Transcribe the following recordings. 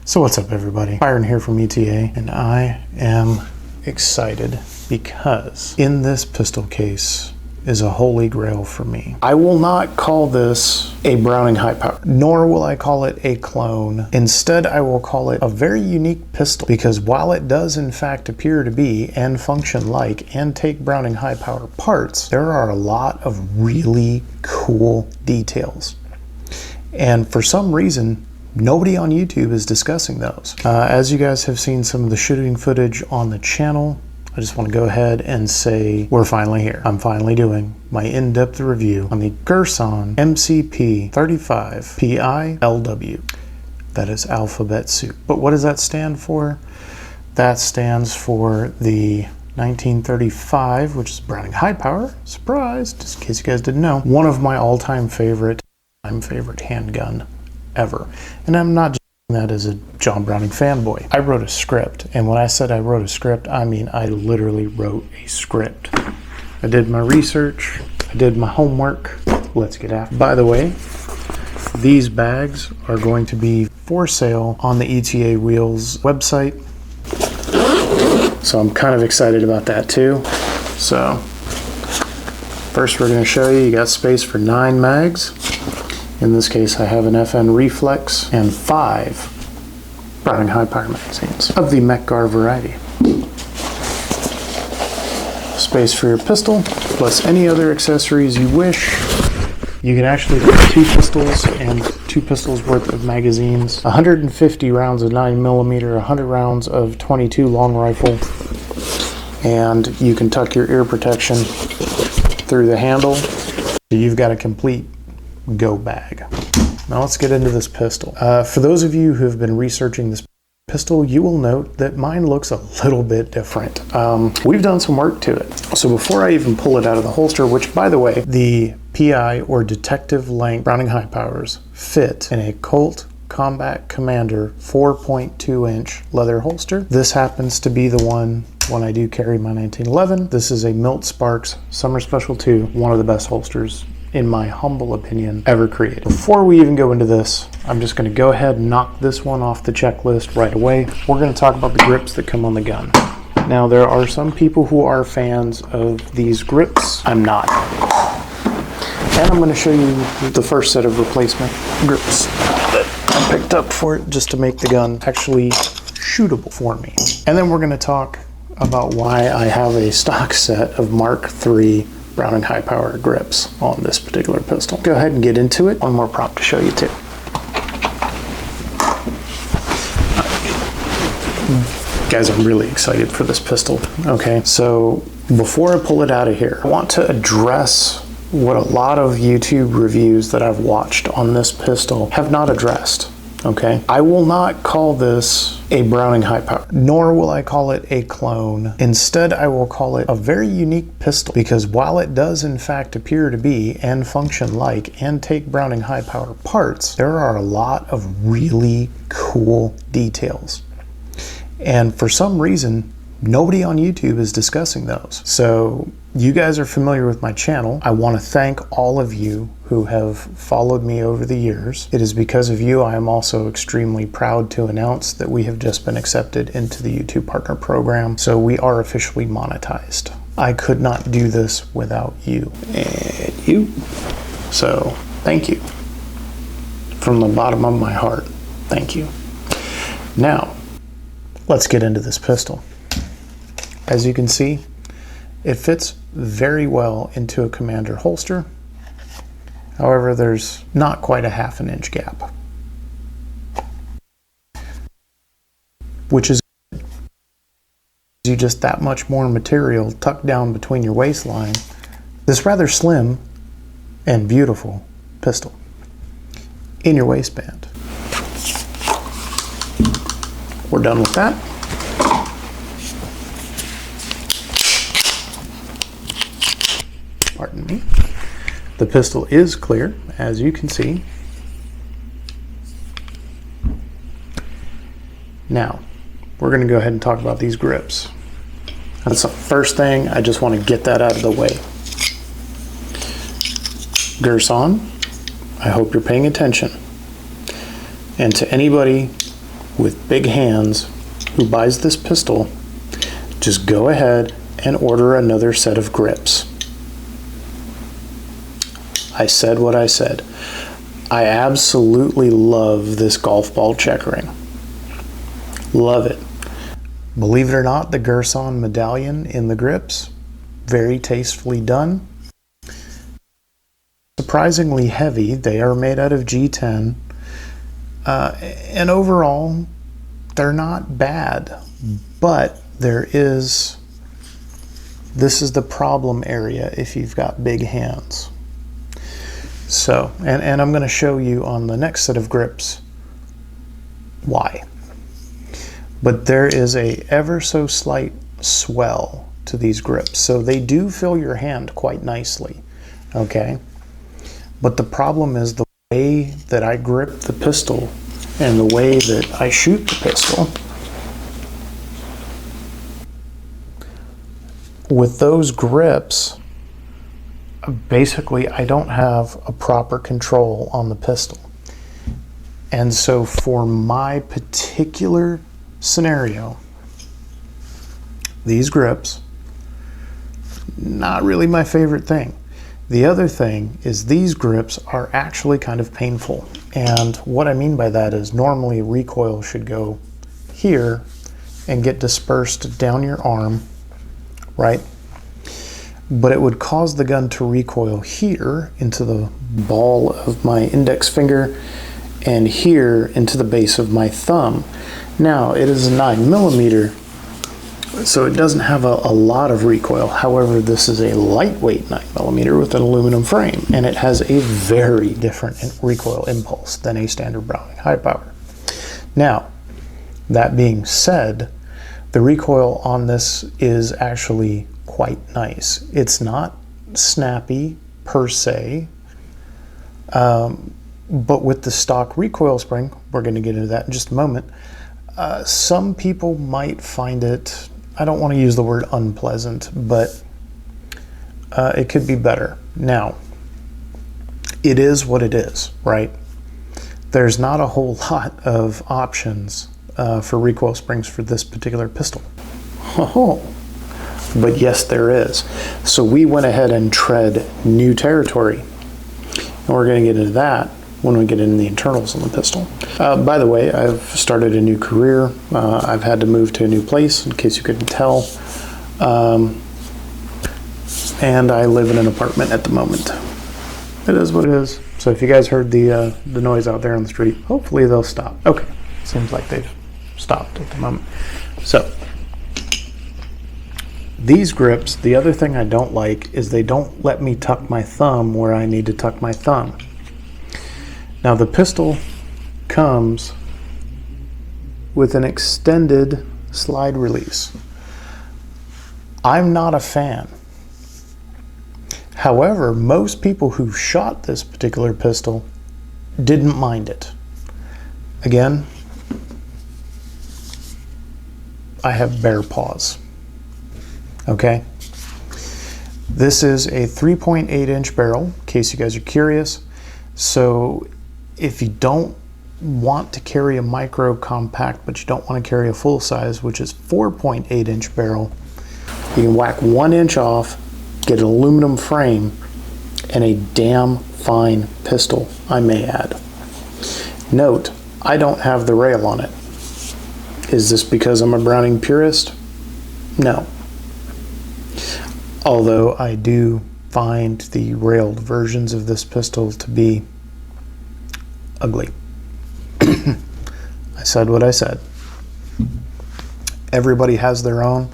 So what's up, everybody? Byron here from ETA, and I am excited because in this pistol case is a holy grail for me. I will not call this a Browning high power, nor will I call it a clone. Instead, I will call it a very unique pistol, because while it does in fact appear to be and function like and take Browning high power parts, there are a lot of really cool details. And for some reason, nobody on YouTube is discussing those. As you guys have seen some of the shooting footage on the channel, I just want to go ahead and say we're finally here. I'm finally doing my in-depth review on the Girsan MCP 35 PI LW. That is alphabet soup. But what does that stand for? That stands for the 1935, which is Browning high power. Surprise, just in case you guys didn't know. One of my all-time favorite handgun ever. And I'm not just that as a John Browning fanboy. I wrote a script, and when I said I wrote a script, I mean I literally wrote a script. I did my research, I did my homework. Let's get after it. By the way, these bags are going to be for sale on the ETA Wheels website, so I'm kind of excited about that too. So first we're going to show you got space for 9 mags. In this case, I have an FN Reflex and 5 Browning high power magazines of the Mech-Gar variety. Space for your pistol, plus any other accessories you wish. You can actually put 2 pistols and 2 pistols worth of magazines, 150 rounds of 9mm, 100 rounds of 22 long rifle, and you can tuck your ear protection through the handle. You've got a complete go bag. Now let's get into this pistol. For those of you who have been researching this pistol, you will note that mine looks a little bit different. We've done some work to it. So before I even pull it out of the holster, which by the way, the PI or detective length Browning high powers fit in a Colt Combat Commander 4.2-inch leather holster. This happens to be the one when I do carry my 1911. This is a Milt Sparks Summer Special 2, one of the best holsters, in my humble opinion, ever created. Before we even go into this, I'm just going to go ahead and knock this one off the checklist right away. We're going to talk about the grips that come on the gun. Now, there are some people who are fans of these grips. I'm not. And I'm going to show you the first set of replacement grips that I picked up for it, just to make the gun actually shootable for me. And then we're going to talk about why I have a stock set of Mark III Browning high power grips on this particular pistol. Go ahead and get into it. One more prop to show you too. Guys, I'm really excited for this pistol. Okay, so before I pull it out of here, I want to address what a lot of YouTube reviews that I've watched on this pistol have not addressed. Okay, I will not call this a Browning high power, nor will I call it a clone. Instead, I will call it a very unique pistol, because while it does in fact appear to be and function like and take Browning high power parts, there are a lot of really cool details. And for some reason, nobody on YouTube is discussing those. So you guys are familiar with my channel. I want to thank all of you who have followed me over the years. It is because of you I am also extremely proud to announce that we have just been accepted into the YouTube Partner Program. So we are officially monetized. I could not do this without you and you. So thank you. From the bottom of my heart, thank you. Now, let's get into this pistol. As you can see, it fits very well into a Commander holster. However, there's not quite a ½ inch gap, which is you just that much more material tucked down between your waistline. This rather slim and beautiful pistol in your waistband. We're done with that. Pardon me. The pistol is clear, as you can see. Now, we're going to go ahead and talk about these grips. That's the first thing. I just want to get that out of the way. Girsan, I hope you're paying attention. And to anybody with big hands who buys this pistol, just go ahead and order another set of grips. I said what I said. I absolutely love this golf ball checkering. Love it. Believe it or not, the Girsan medallion in the grips, very tastefully done. Surprisingly heavy. They are made out of G10. And overall, they're not bad. But this is the problem area if you've got big hands. So, and I'm going to show you on the next set of grips why. But there is a ever so slight swell to these grips. So they do fill your hand quite nicely, okay? But the problem is the way that I grip the pistol and the way that I shoot the pistol. With those grips, basically I don't have a proper control on the pistol. And so for my particular scenario, these grips, not really my favorite thing. The other thing is these grips are actually kind of painful. And what I mean by that is normally recoil should go here and get dispersed down your arm, right? But it would cause the gun to recoil here into the ball of my index finger and here into the base of my thumb. Now, it is a 9mm, so it doesn't have a lot of recoil. However, this is a lightweight 9mm with an aluminum frame, and it has a very different recoil impulse than a standard Browning high power. Now, that being said, the recoil on this is actually quite nice. It's not snappy per se, but with the stock recoil spring, we're going to get into that in just a moment, some people might find it, I don't want to use the word unpleasant, but it could be better. Now, it is what it is, right? There's not a whole lot of options for recoil springs for this particular pistol. Oh, but yes, there is. So we went ahead and tread new territory. And we're going to get into that when we get into the internals on the pistol. By the way, I've started a new career. I've had to move to a new place, in case you couldn't tell. And I live in an apartment at the moment. It is what it is. So if you guys heard the noise out there on the street, hopefully they'll stop. Okay, seems like they've stopped at the moment. So, these grips, the other thing I don't like is they don't let me tuck my thumb where I need to tuck my thumb. Now the pistol comes with an extended slide release. I'm not a fan. However, most people who shot this particular pistol didn't mind it. Again, I have bare paws. Okay, this is a 3.8-inch barrel, in case you guys are curious. So if you don't want to carry a micro compact, but you don't want to carry a full size, which is 4.8-inch barrel, you can whack 1 inch off, get an aluminum frame, and a damn fine pistol, I may add. Note, I don't have the rail on it. Is this because I'm a Browning purist? No. Although I do find the railed versions of this pistol to be ugly. I said what I said. Everybody has their own.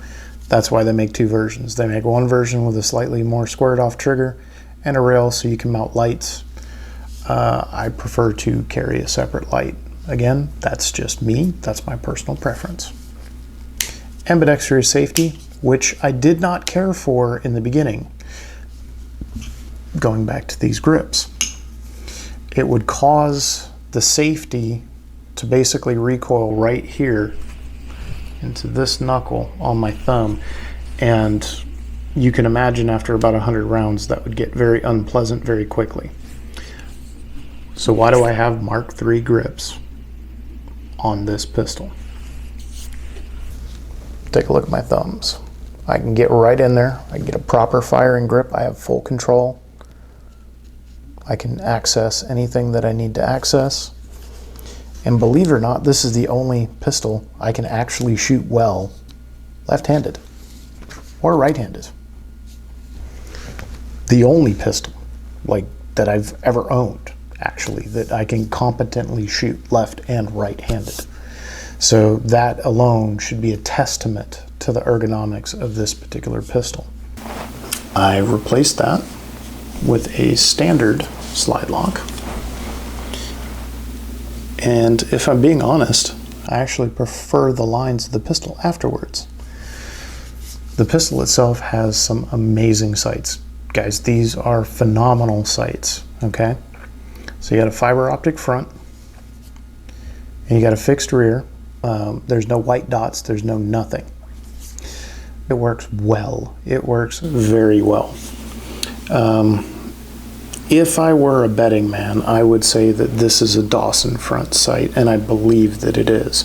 That's why they make two versions. They make one version with a slightly more squared off trigger and a rail so you can mount lights. I prefer to carry a separate light. Again, that's just me. That's my personal preference. Ambidextrous safety, which I did not care for in the beginning. Going back to these grips, it would cause the safety to basically recoil right here into this knuckle on my thumb, and you can imagine after about 100 rounds that would get very unpleasant very quickly. So why do I have Mark III grips? on this pistol. Take a look at my thumbs. I can get right in there. I can get a proper firing grip. I have full control. I can access anything that I need to access. And believe it or not, this is the only pistol I can actually shoot well left-handed or right-handed. The only pistol like that I've ever owned, actually, that I can competently shoot left and right-handed. So that alone should be a testament to the ergonomics of this particular pistol. I replaced that with a standard slide lock. And if I'm being honest, I actually prefer the lines of the pistol afterwards. The pistol itself has some amazing sights. Guys, these are phenomenal sights, okay? So you got a fiber optic front, and you got a fixed rear. There's no white dots, there's no nothing. It works well. It works very well. If I were a betting man, I would say that this is a Dawson front sight, and I believe that it is.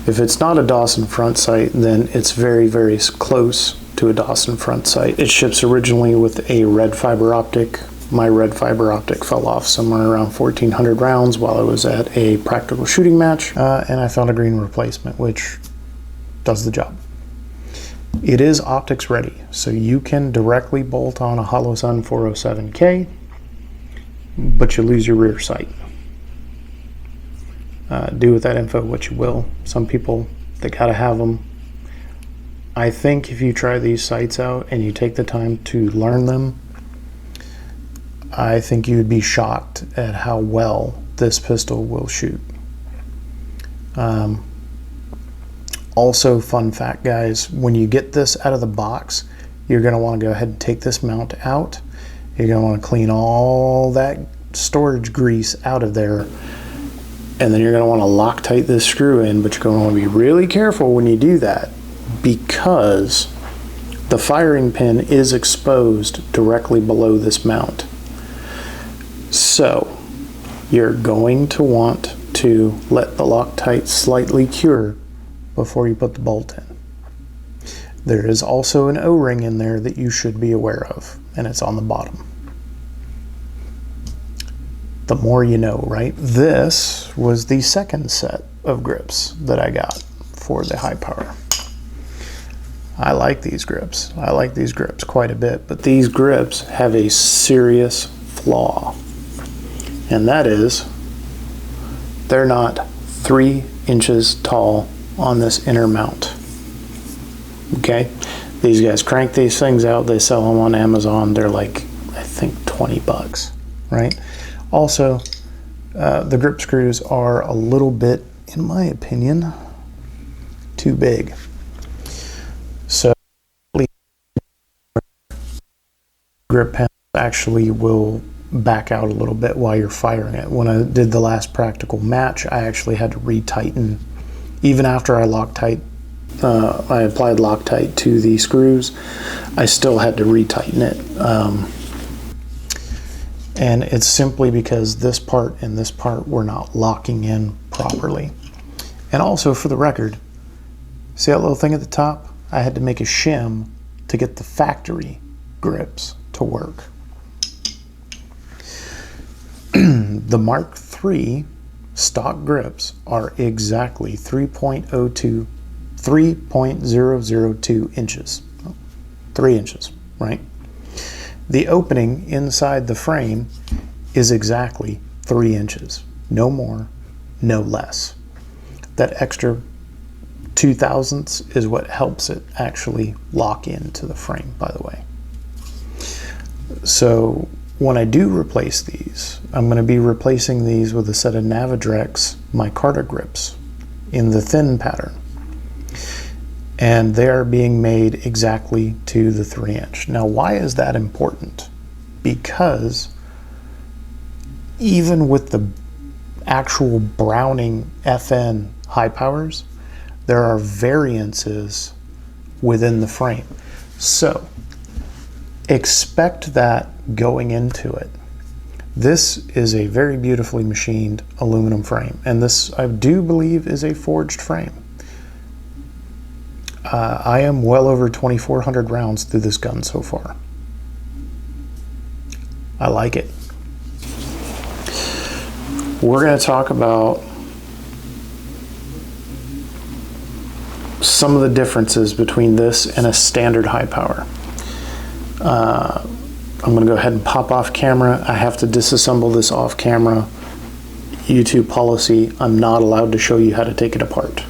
If it's not a Dawson front sight, then it's very, very close to a Dawson front sight. It ships originally with a red fiber optic. My red fiber optic fell off somewhere around 1,400 rounds while I was at a practical shooting match, and I found a green replacement, which does the job. It is optics ready, so you can directly bolt on a Holosun 407K, but you lose your rear sight. Do with that info what you will. Some people, they gotta have them. I think if you try these sights out and you take the time to learn them, I think you'd be shocked at how well this pistol will shoot. Also, fun fact, guys, when you get this out of the box, you're going to want to go ahead and take this mount out. You're going to want to clean all that storage grease out of there, and then you're going to want to Loctite this screw in, but you're going to want to be really careful when you do that, because the firing pin is exposed directly below this mount. So you're going to want to let the Loctite slightly cure before you put the bolt in. There is also an O-ring in there that you should be aware of, and it's on the bottom. The more you know, right? This was the second set of grips that I got for the high power. I like these grips. I like these grips quite a bit, but these grips have a serious flaw, and that is they're not 3 inches tall on this inner mount. Okay, these guys crank these things out, they sell them on Amazon, they're like, I think 20 bucks, right? Also, the grip screws are a little bit, in my opinion, too big. So grip pen actually will back out a little bit while you're firing it. When I did the last practical match, I actually had to retighten. Even after I Loctite, I applied Loctite to the screws, I still had to retighten it. And it's simply because this part and this part were not locking in properly. And also, for the record, see that little thing at the top? I had to make a shim to get the factory grips to work. The Mark III stock grips are exactly 3.002 inches. 3 inches, right? The opening inside the frame is exactly 3 inches. No more, no less. That extra 2 thousandths is what helps it actually lock into the frame, by the way. So when I do replace these, I'm going to be replacing these with a set of Navidrex micarta grips in the thin pattern. And they are being made exactly to the 3 inch. Now, why is that important? Because even with the actual Browning FN high powers, there are variances within the frame. So expect that going into it. This is a very beautifully machined aluminum frame, and this, I do believe, is a forged frame. I am well over 2,400 rounds through this gun so far. I like it. We're going to talk about some of the differences between this and a standard high power. I'm going to go ahead and pop off camera. I have to disassemble this off camera. YouTube policy, I'm not allowed to show you how to take it apart.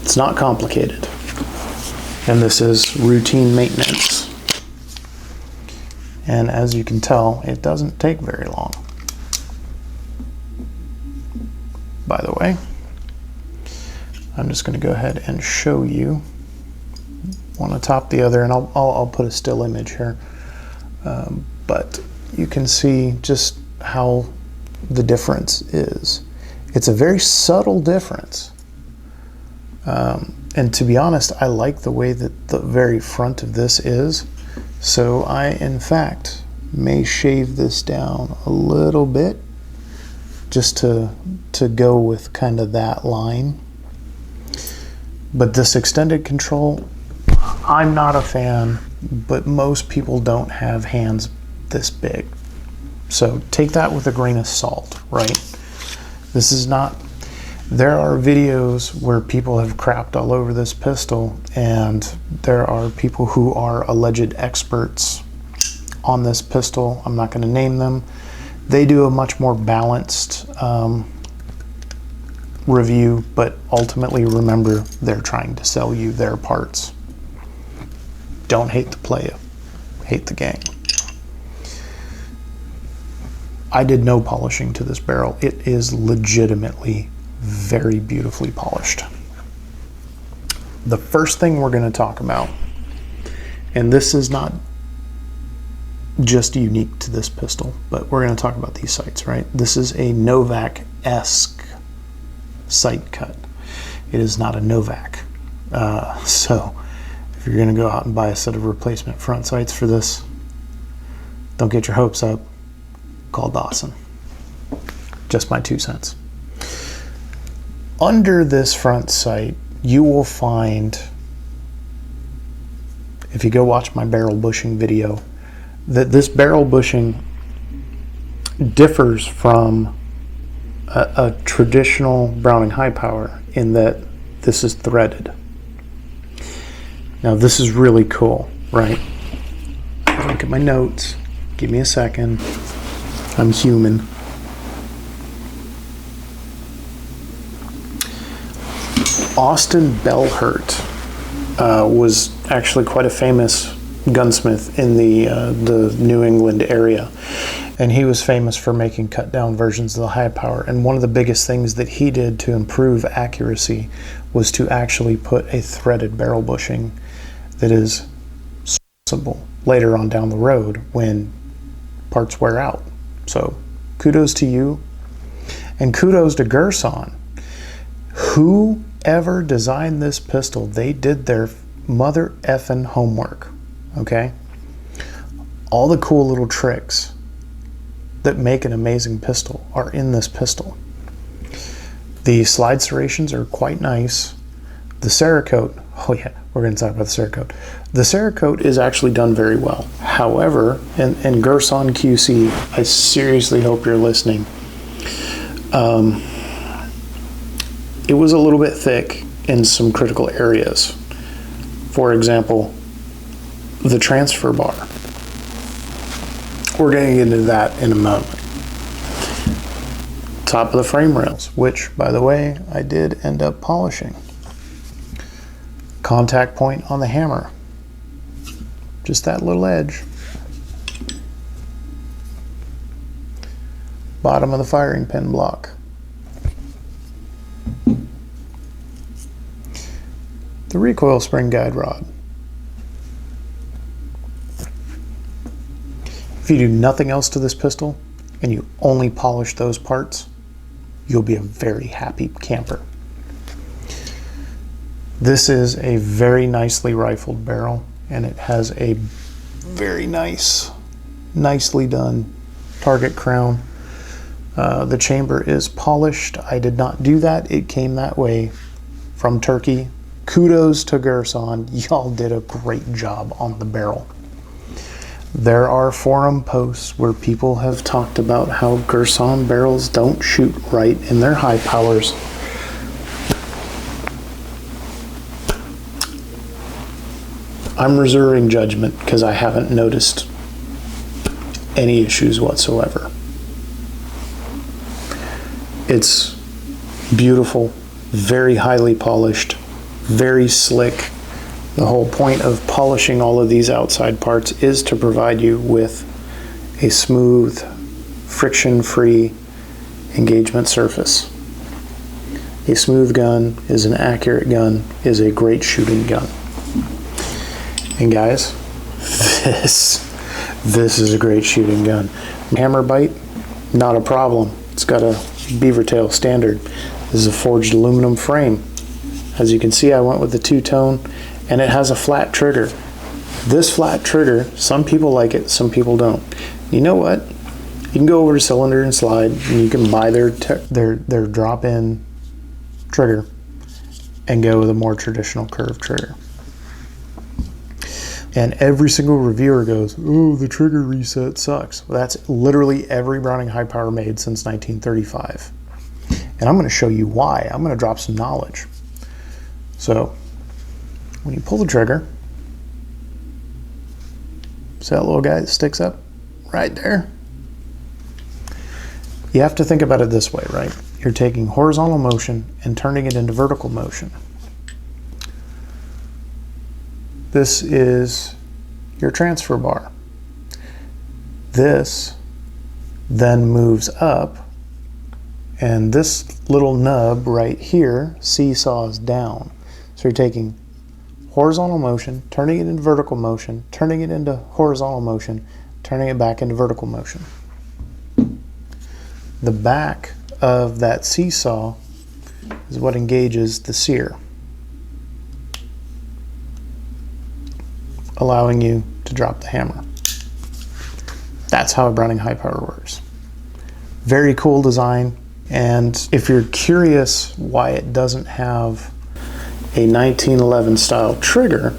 It's not complicated. And this is routine maintenance. And as you can tell, it doesn't take very long. By the way, I'm just going to go ahead and show you one atop the other, and I'll put a still image here. But you can see just how the difference is. It's a very subtle difference. And to be honest, I like the way that the very front of this is. So I, in fact, may shave this down a little bit just to go with kind of that line. But this extended control, I'm not a fan, but most people don't have hands this big. So take that with a grain of salt, right? This is not, there are videos where people have crapped all over this pistol, and there are people who are alleged experts on this pistol. I'm not going to name them. They do a much more balanced review, but ultimately remember, they're trying to sell you their parts. Don't hate the player, hate the game. I did no polishing to this barrel. It is legitimately very beautifully polished. The first thing we're going to talk about, and this is not just unique to this pistol, but we're going to talk about these sights, right? This is a Novak-esque sight cut. It is not a Novak. So if you're going to go out and buy a set of replacement front sights for this, don't get your hopes up. Call Dawson. Just my 2 cents. Under this front sight, you will find, if you go watch my barrel bushing video, that this barrel bushing differs from a traditional Browning high power in that this is threaded. Now this is really cool, right? Look at my notes. Give me a second. I'm human. Austin Bellhurt was actually quite a famous gunsmith in the New England area, and he was famous for making cut down versions of the high power. And one of the biggest things that he did to improve accuracy was to actually put a threaded barrel bushing that is serviceable later on down the road when parts wear out. So kudos to you, and kudos to Girsan. Whoever designed this pistol, they did their mother effing homework, okay? All the cool little tricks that make an amazing pistol are in this pistol. The slide serrations are quite nice. The Cerakote, oh yeah, we're going to talk about the Cerakote. The Cerakote is actually done very well. However, and Girsan QC, I seriously hope you're listening. It was a little bit thick in some critical areas. For example, the transfer bar. We're going to get into that in a moment. Top of the frame rails, which, by the way, I did end up polishing. Contact point on the hammer. Just that little edge. Bottom of the firing pin block. The recoil spring guide rod. If you do nothing else to this pistol and you only polish those parts, you'll be a very happy camper. This is a very nicely rifled barrel, and it has a very nice nicely done target crown. The chamber is polished. I did not do that. It came that way from Turkey. Kudos to Girsan. Y'all did a great job on the barrel. There are forum posts where people have talked about how Girsan barrels don't shoot right in their high powers. I'm reserving judgment because I haven't noticed any issues whatsoever. It's beautiful, very highly polished, very slick. The whole point of polishing all of these outside parts is to provide you with a smooth, friction-free engagement surface. A smooth gun is an accurate gun, is a great shooting gun. And guys, this is a great shooting gun. Hammer bite, not a problem. It's got a beaver tail standard. This is a forged aluminum frame. As you can see, I went with the two-tone, and it has a flat trigger. This flat trigger, some people like it, some people don't. You know what? You can go over to Cylinder and Slide, and you can buy their drop-in trigger and go with a more traditional curved trigger. And every single reviewer goes, oh, the trigger reset sucks. Well, that's literally every Browning high power made since 1935. And I'm going to show you why. I'm going to drop some knowledge. So, when you pull the trigger, see that little guy that sticks up right there? You have to think about it this way, right? You're taking horizontal motion and turning it into vertical motion. This is your transfer bar. This then moves up, and this little nub right here seesaws down. So you're taking horizontal motion, turning it into vertical motion, turning it into horizontal motion, turning it back into vertical motion. The back of that seesaw is what engages the sear, allowing you to drop the hammer. That's how a Browning high power works. Very cool design, and if you're curious why it doesn't have a 1911 style trigger,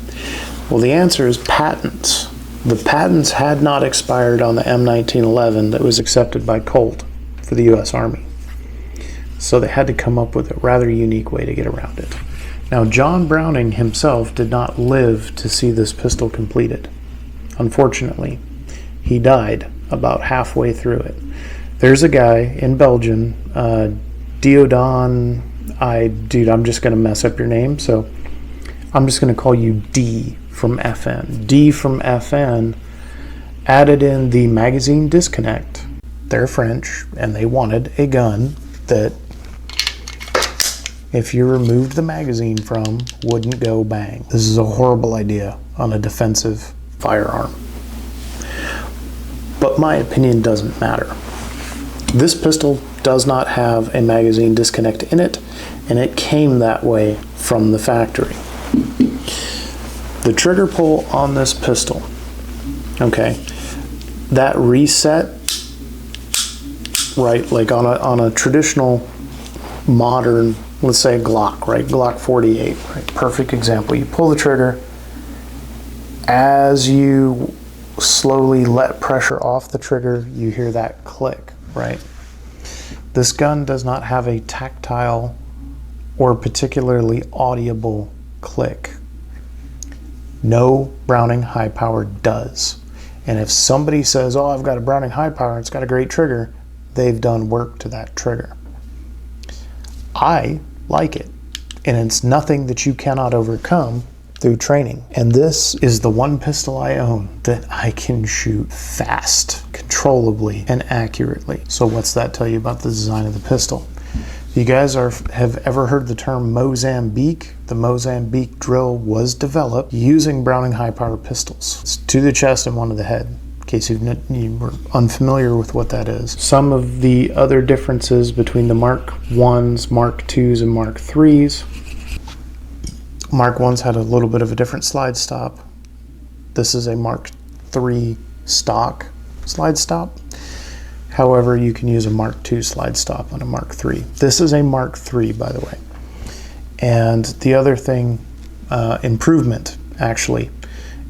well, the answer is patents. The patents had not expired on the M1911 that was accepted by Colt for the US Army. So they had to come up with a rather unique way to get around it. Now, John Browning himself did not live to see this pistol completed. Unfortunately, he died about halfway through it. There's a guy in Belgium, Diodon, dude, I'm just going to mess up your name, so I'm just going to call you D from FN. D from FN added in the magazine disconnect. They're French, and they wanted a gun that, if you removed the magazine from, wouldn't go bang. This is a horrible idea on a defensive firearm. But my opinion doesn't matter. This pistol does not have a magazine disconnect in it, and it came that way from the factory. The trigger pull on this pistol, okay, that reset, right, like on a traditional modern, let's say Glock, right? Glock 48, right? Perfect example. You pull the trigger. As you slowly let pressure off the trigger, you hear that click, right? This gun does not have a tactile or particularly audible click. No Browning high power does. And if somebody says, oh, I've got a Browning high power, it's got a great trigger, they've done work to that trigger. I like it, and it's nothing that you cannot overcome through training. And this is the one pistol I own that I can shoot fast, controllably, and accurately. So what's that tell you about the design of the pistol? If you guys have ever heard the term Mozambique, the Mozambique drill was developed using Browning high power pistols. It's to the chest and one to the head, in case you were unfamiliar with what that is. Some of the other differences between the Mark 1s, Mark 2s, and Mark 3s. Mark 1s had a little bit of a different slide stop. This is a Mark 3 stock slide stop. However, you can use a Mark II slide stop on a Mark III. This is a Mark III, by the way. And the other thing, improvement actually,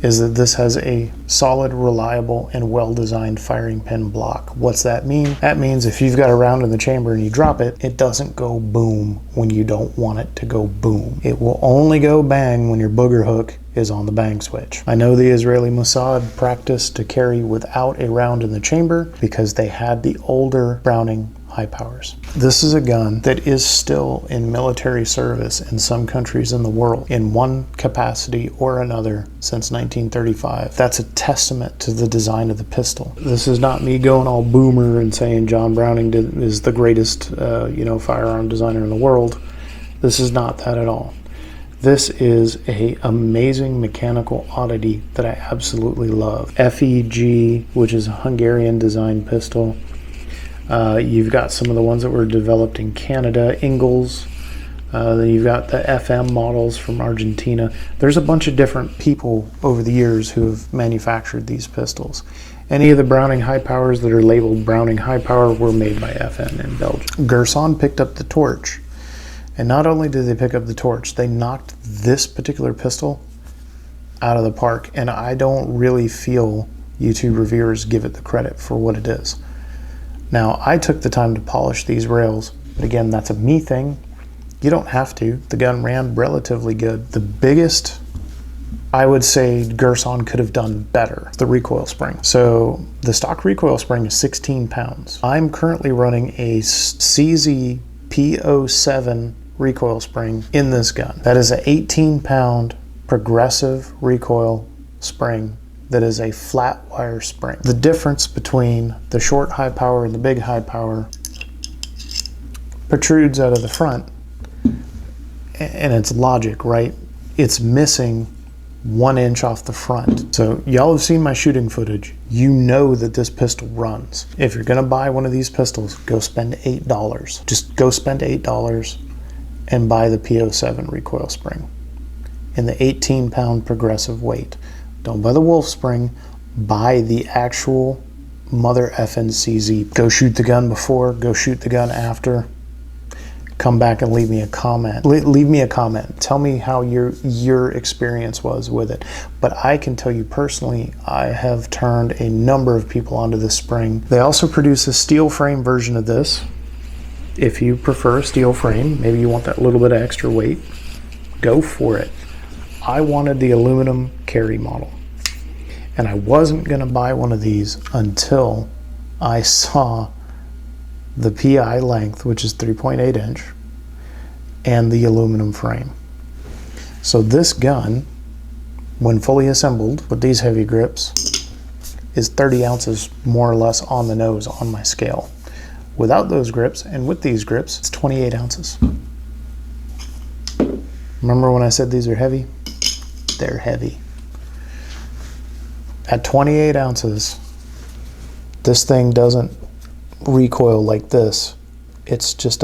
is that this has a solid, reliable, and well-designed firing pin block. What's that mean? That means if you've got a round in the chamber and you drop it, it doesn't go boom when you don't want it to go boom. It will only go bang when your booger hook is on the bang switch. I know the Israeli Mossad practiced to carry without a round in the chamber because they had the older Browning high powers. This is a gun that is still in military service in some countries in the world in one capacity or another since 1935. That's a testament to the design of the pistol. This is not me going all boomer and saying John Browning is the greatest firearm designer in the world. This is not that at all. This is an amazing mechanical oddity that I absolutely love. FEG, which is a Hungarian design pistol. You've got some of the ones that were developed in Canada, Ingalls. Then you've got the FM models from Argentina. There's a bunch of different people over the years who have manufactured these pistols. Any of the Browning high powers that are labeled Browning high power were made by FM in Belgium. Girsan picked up the torch. And not only did they pick up the torch, they knocked this particular pistol out of the park. And I don't really feel YouTube reviewers give it the credit for what it is. Now, I took the time to polish these rails, but again, that's a me thing. You don't have to. The gun ran relatively good. The biggest, I would say, Girsan could have done better, the recoil spring. So the stock recoil spring is 16 pounds. I'm currently running a CZ P07 recoil spring in this gun. That is an 18-pound progressive recoil spring that is a flat wire spring. The difference between the short high power and the big high power protrudes out of the front, and it's logic, right? It's missing 1 inch off the front. So y'all have seen my shooting footage. You know that this pistol runs. If you're gonna buy one of these pistols, go spend $8. Just go spend $8 and buy the P07 recoil spring in the 18-pound progressive weight. Don't buy the Wolf spring, buy the actual mother effing CZ. Go shoot the gun before, go shoot the gun after. Come back and leave me a comment. Leave me a comment. Tell me how your experience was with it. But I can tell you personally, I have turned a number of people onto this spring. They also produce a steel frame version of this. If you prefer a steel frame, maybe you want that little bit of extra weight, go for it. I wanted the aluminum carry model, and I wasn't gonna buy one of these until I saw the PI length, which is 3.8 inch, and the aluminum frame. So this gun, when fully assembled with these heavy grips, is 30 ounces more or less on the nose on my scale. Without those grips and with these grips, it's 28 ounces. Remember when I said these are heavy? They're heavy. At 28 ounces, this thing doesn't recoil like this. It's just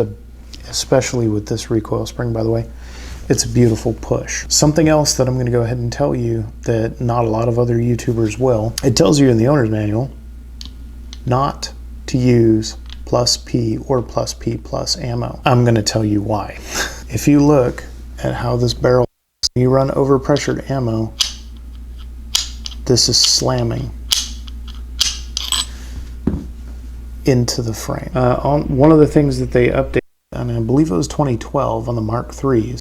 especially with this recoil spring, by the way, it's a beautiful push. Something else that I'm going to go ahead and tell you that not a lot of other YouTubers will, it tells you in the owner's manual not to use plus P or plus P plus ammo. I'm going to tell you why. If you look at how this barrel, you run overpressured ammo, this is slamming into the frame. One of the things that they updated, and I believe it was 2012 on the Mark IIIs,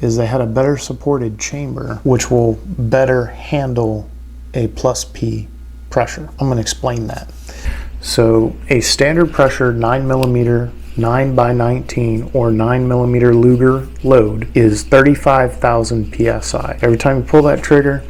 is they had a better supported chamber which will better handle a plus P pressure. I'm going to explain that. So a standard pressure 9mm 9x19 or 9mm Luger load is 35,000 psi. Every time you pull that trigger,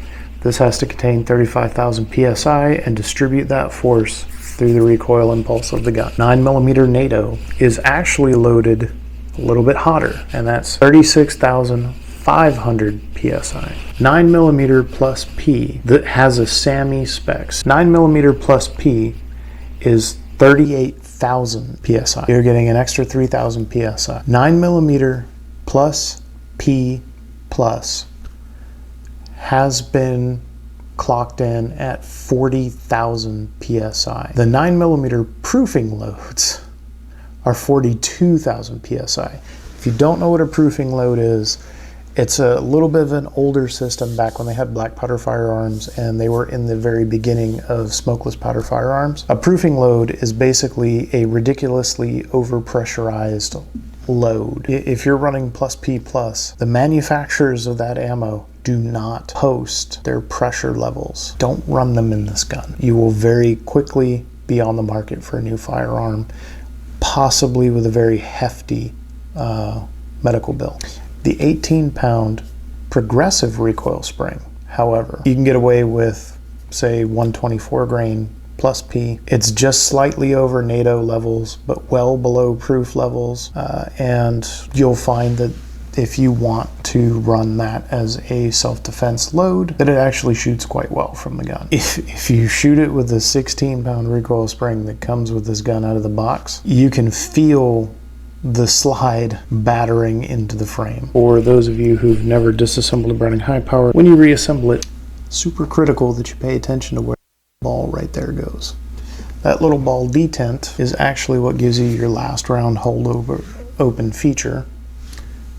this has to contain 35,000 psi and distribute that force through the recoil impulse of the gun. 9mm NATO is actually loaded a little bit hotter, and that's 36,500 psi. 9mm plus P that has a SAMI specs. 9mm plus P is 38,000 psi. You're getting an extra 3,000 psi. 9mm plus P plus has been clocked in at 40,000 PSI. The 9mm proofing loads are 42,000 PSI. If you don't know what a proofing load is, it's a little bit of an older system back when they had black powder firearms and they were in the very beginning of smokeless powder firearms. A proofing load is basically a ridiculously overpressurized load. If you're running +P+, the manufacturers of that ammo do not post their pressure levels. Don't run them in this gun. You will very quickly be on the market for a new firearm, possibly with a very hefty medical bill. The 18-pound progressive recoil spring, however, you can get away with, say, 124 grain +P. It's just slightly over NATO levels, but well below proof levels, and you'll find that if you want to run that as a self-defense load, that it actually shoots quite well from the gun. If you shoot it with the 16-pound recoil spring that comes with this gun out of the box, you can feel the slide battering into the frame. For those of you who've never disassembled a Browning high power, when you reassemble it, super critical that you pay attention to where the ball right there goes. That little ball detent is actually what gives you your last round holdover open feature,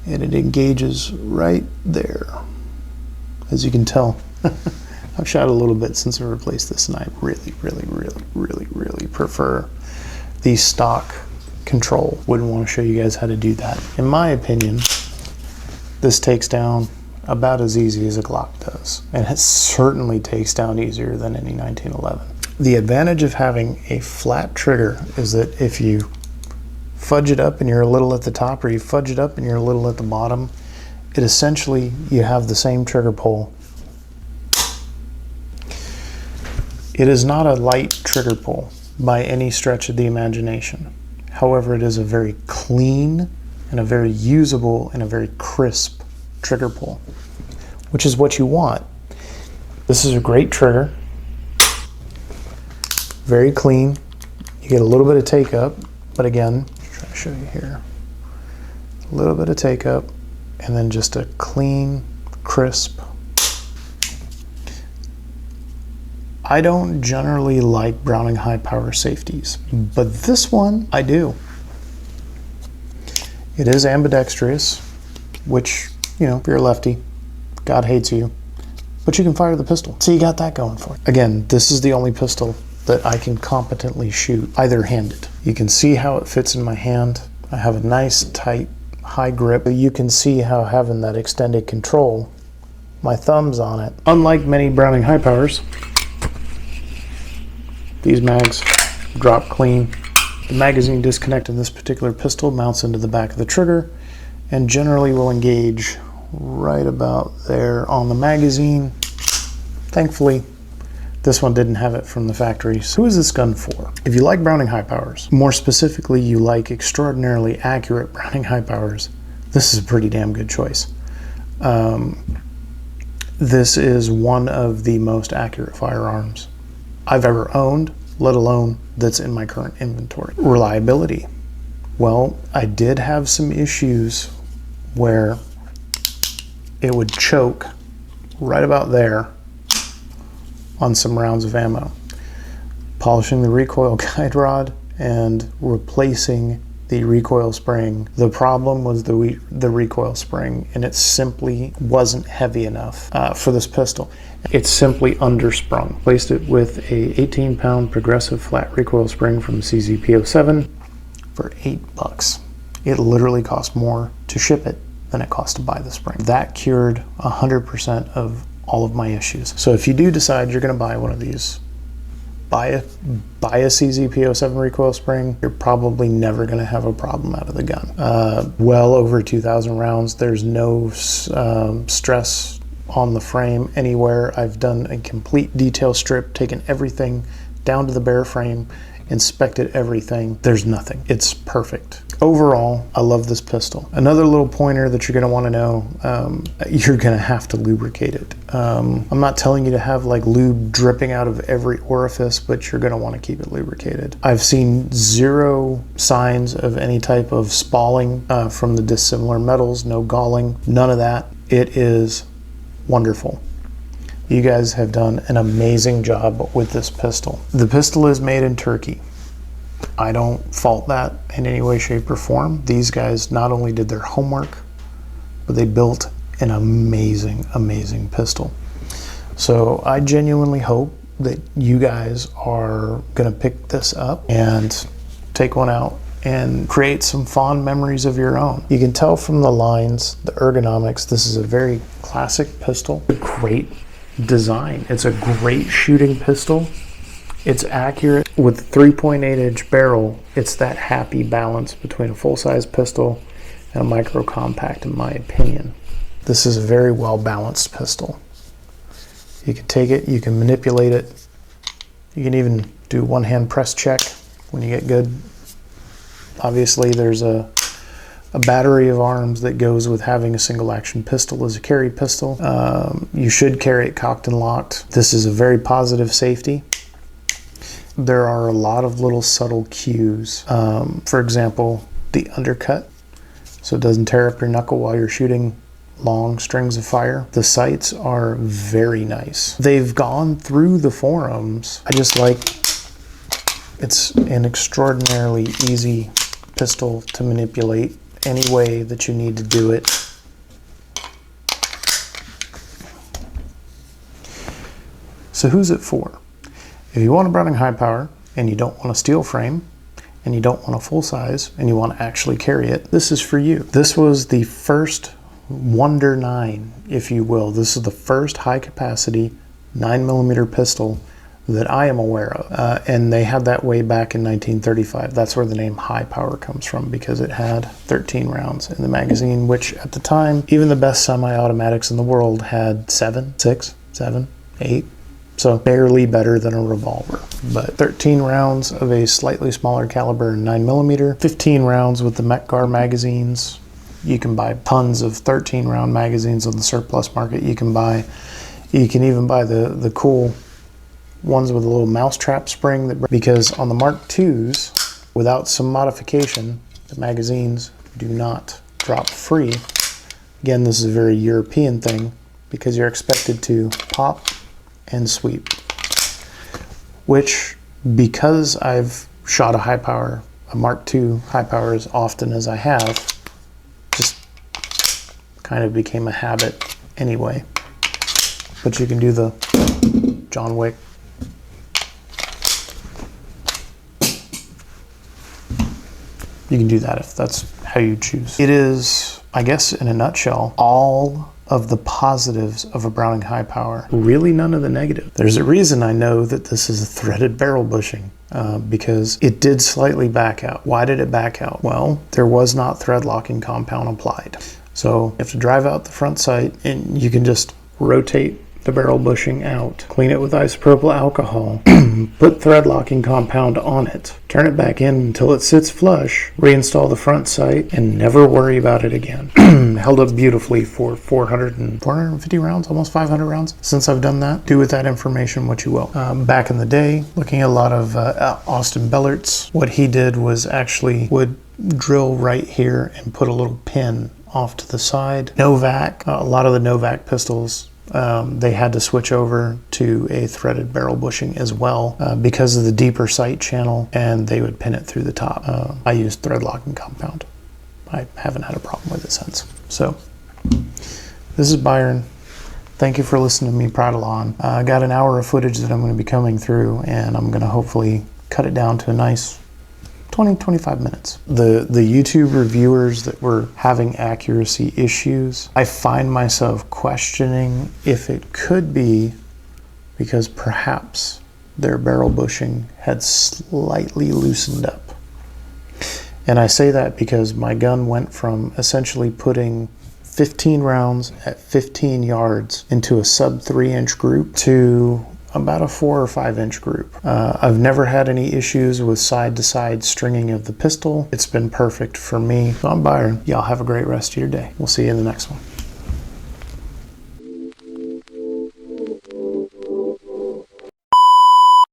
and it engages right there. As you can tell, I've shot a little bit since I replaced this, and I really prefer the stock control. Wouldn't want to show you guys how to do that. In my opinion, this takes down about as easy as a Glock does, and it certainly takes down easier than any 1911. The advantage of having a flat trigger is that if you fudge it up and you're a little at the top, or you fudge it up and you're a little at the bottom, it essentially, you have the same trigger pull. It is not a light trigger pull by any stretch of the imagination. However, it is a very clean and a very usable and a very crisp trigger pull, which is what you want. This is a great trigger, very clean. You get a little bit of take up, but again, I'll try to show you here. A little bit of take up, and then just a clean, crisp. I don't generally like Browning high power safeties, but this one I do. It is ambidextrous, which, you know, if you're a lefty, God hates you, but you can fire the pistol. So you got that going for it. Again, this is the only pistol that I can competently shoot either-handed. You can see how it fits in my hand. I have a nice, tight, high grip. You can see how having that extended control, my thumb's on it. Unlike many Browning high powers, these mags drop clean. The magazine disconnect in this particular pistol mounts into the back of the trigger and generally will engage right about there on the magazine. Thankfully, this one didn't have it from the factory. So who is this gun for? If you like Browning high powers, more specifically you like extraordinarily accurate Browning high powers, this is a pretty damn good choice. This is one of the most accurate firearms I've ever owned, let alone that's in my current inventory. Reliability. Well, I did have some issues where it would choke right about there on some rounds of ammo. Polishing the recoil guide rod and replacing the recoil spring. The problem was the recoil spring, and it simply wasn't heavy enough for this pistol. It's simply undersprung. Placed it with a 18-pound progressive flat recoil spring from CZP07 for $8. It literally cost more to ship it than it cost to buy the spring. That cured 100% of all of my issues. So if you do decide you're going to buy one of these, buy a CZP07 recoil spring, you're probably never going to have a problem out of the gun. Well over 2,000 rounds, there's no stress on the frame anywhere. I've done a complete detail strip, taken everything down to the bare frame, inspected everything. There's nothing. It's perfect. Overall, I love this pistol. Another little pointer that you're going to want to know, you're going to have to lubricate it. I'm not telling you to have like lube dripping out of every orifice, but you're going to want to keep it lubricated. I've seen zero signs of any type of spalling from the dissimilar metals, no galling, none of that. It is wonderful. You guys have done an amazing job with this pistol. The pistol is made in Turkey. I don't fault that in any way, shape, or form. These guys not only did their homework, but they built an amazing, amazing pistol. So I genuinely hope that you guys are gonna pick this up and take one out and create some fond memories of your own. You can tell from the lines, the ergonomics, this is a very classic pistol. Great design. It's a great shooting pistol. It's accurate. With a 3.8 inch barrel, it's that happy balance between a full-size pistol and a micro compact, in my opinion. This is a very well balanced pistol. You can take it, you can manipulate it, you can even do one-hand press check when you get good. Obviously there's a battery of arms that goes with having a single action pistol as a carry pistol. You should carry it cocked and locked. This is a very positive safety. There are a lot of little subtle cues. For example, the undercut, so it doesn't tear up your knuckle while you're shooting long strings of fire. The sights are very nice. They've gone through the forums. I just like, it's an extraordinarily easy pistol to manipulate any way that you need to do it. So who's it for? If you want a Browning high power and you don't want a steel frame and you don't want a full size and you want to actually carry it, this is for you. This was the first Wonder 9, if you will. This is the first high capacity 9mm pistol that I am aware of. And they had that way back in 1935. That's where the name high power comes from, because it had 13 rounds in the magazine, which at the time, even the best semi-automatics in the world had 7, 6, 7, 8. So barely better than a revolver. But 13 rounds of a slightly smaller caliber 9mm, 15 rounds with the Metgar magazines. You can buy tons of 13 round magazines on the surplus market. You can even buy the cool ones with a little mousetrap spring, because on the Mark IIs, without some modification, the magazines do not drop free. Again, this is a very European thing, because you're expected to pop and sweep, which, because I've shot a high power, a Mark II high power as often as I have, just kind of became a habit anyway. But you can do the John Wick. You can do that if that's how you choose. It is, I guess, in a nutshell, all of the positives of a Browning high power, really none of the negative. There's a reason I know that this is a threaded barrel bushing, because it did slightly back out. Why did it back out? Well, there was not thread locking compound applied. So you have to drive out the front sight, and you can just rotate the barrel bushing out, clean it with isopropyl alcohol, put thread locking compound on it, turn it back in until it sits flush, reinstall the front sight, and never worry about it again. Held up beautifully for 450 rounds, almost 500 rounds since I've done that. Do with that information what you will. Back in the day, looking at a lot of Austin Bellert's, what he did was actually would drill right here and put a little pin off to the side. Novak, a lot of the Novak pistols, they had to switch over to a threaded barrel bushing as well, because of the deeper sight channel, and they would pin it through the top. I used thread locking compound. I haven't had a problem with it since. So this is Byron. Thank you for listening to me prattle on. I got an hour of footage that I'm going to be coming through, and I'm going to hopefully cut it down to a nice 20-25 minutes. The YouTube reviewers that were having accuracy issues, I find myself questioning if it could be because perhaps their barrel bushing had slightly loosened up. And I say that because my gun went from essentially putting 15 rounds at 15 yards into a sub 3-inch group to about a 4 or 5 inch group. I've never had any issues with side to side stringing of the pistol. It's been perfect for me. So I'm Byron. Y'all have a great rest of your day. We'll see you in the next one.